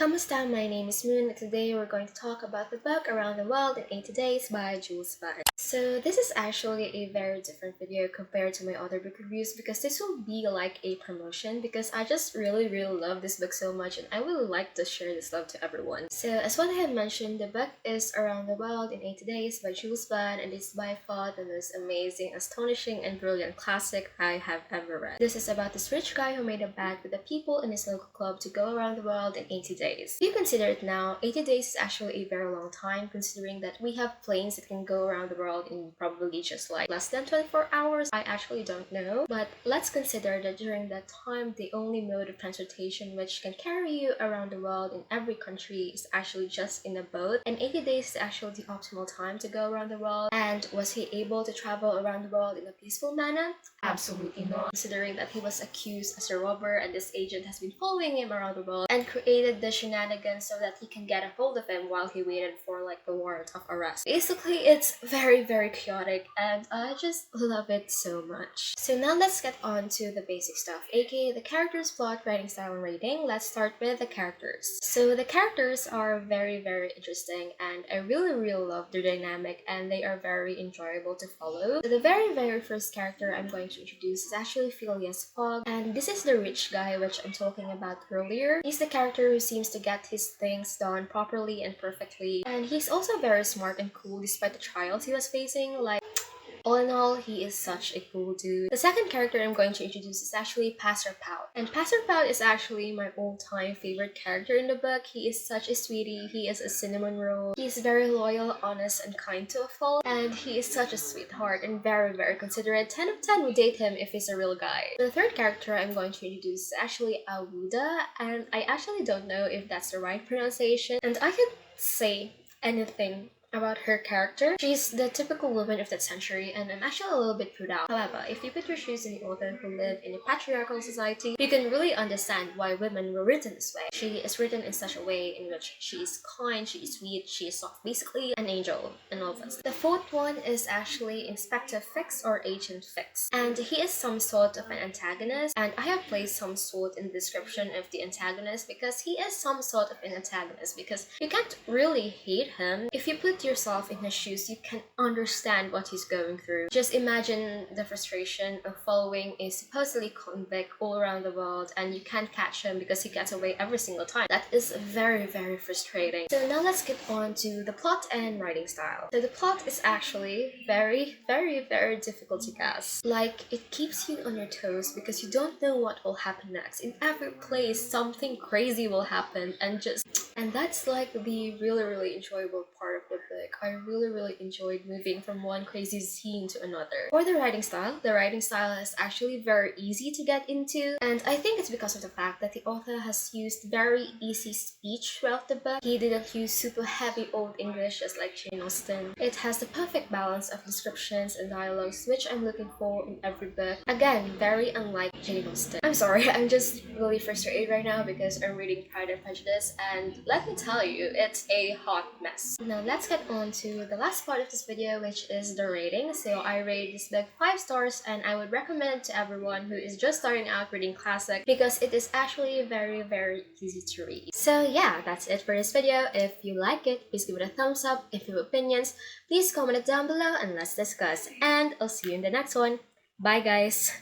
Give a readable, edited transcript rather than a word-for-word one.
Kamusta? My name is Moon and today we're going to talk about the book Around the World in 80 Days by Jules Verne. So this is actually a very different video compared to my other book reviews because this will be like a promotion because I just really love this book so much and I would like to share this love to everyone. So as what I have mentioned, the book is Around the World in 80 Days by Jules Verne and it's by far the most amazing, astonishing and brilliant classic I have ever read. This is about this rich guy who made a bet with the people in his local club to go around the world in 80 days. If you consider it now, 80 days is actually a very long time considering that we have planes that can go around the world in probably just like less than 24 hours. I actually don't know, but let's consider that during that time the only mode of transportation which can carry you around the world in every country is actually just in a boat, and 80 days is actually the optimal time to go around the world. And was he able to travel around the world in a peaceful manner? Absolutely not, considering that he was accused as a robber and this agent has been following him around the world and created the shenanigans so that he can get a hold of him while he waited for like the warrant of arrest. Basically, it's very chaotic and I just love it so much. So now let's get on to the basic stuff, aka the characters, plot, writing style, and rating. Let's start with the characters. So the characters are very interesting and I really love their dynamic and they are very enjoyable to follow. So the very first character I'm going to introduce is actually Phileas Fogg, and this is the rich guy which I'm talking about earlier. He's the character who seems to get his things done properly and perfectly, and he's also very smart and cool despite the trials he was facing. Like, all in all, he is such a cool dude. The second character I'm going to introduce is actually Passerpout. And Passerpout is actually my all-time favorite character in the book. He is such a sweetie, he is a cinnamon roll, he's very loyal, honest, and kind to a fault, and he is such a sweetheart and very considerate. 10 of 10 would date him if he's a real guy. The third character I'm going to introduce is actually Luda, and I actually don't know if that's the right pronunciation, and I could say anything about her character. She's the typical woman of that century and I'm actually a little bit put out. However, if you put your shoes in the author who lived in a patriarchal society, you can really understand why women were written this way. She is written in such a way in which she is kind, she is sweet, she is soft, basically an angel and all of that. The fourth one is actually Inspector Fix or Agent Fix, and he is some sort of an antagonist, and I have placed some sort in the description of the antagonist because he is some sort of an antagonist because you can't really hate him. If you put yourself in his shoes, you can understand what he's going through. Just imagine the frustration of following a supposedly convict all around the world and you can't catch him because he gets away every single time. That is very frustrating. So now let's get on to the plot and writing style. So the plot is actually very difficult to guess. Like, it keeps you on your toes because you don't know what will happen next. In every place something crazy will happen and that's like the really enjoyable part of the book. I really enjoyed moving from one crazy scene to another. For the writing style is actually very easy to get into, and I think it's because of the fact that the author has used very easy speech throughout the book. He didn't use super heavy old English just like Jane Austen. It has the perfect balance of descriptions and dialogues which I'm looking for in every book. Again, very unlike Jane Austen. I'm sorry, I'm just really frustrated right now because I'm reading Pride and Prejudice and let me tell you, it's a hot mess. Now let's get on to the last part of this video, which is the rating. So I rate this book 5 stars and I would recommend to everyone who is just starting out reading classic because it is actually very easy to read. So yeah, that's it for this video. If you like it, please give it a thumbs up. If you have opinions, please comment it down below and let's discuss. And I'll see you in the next one. Bye guys!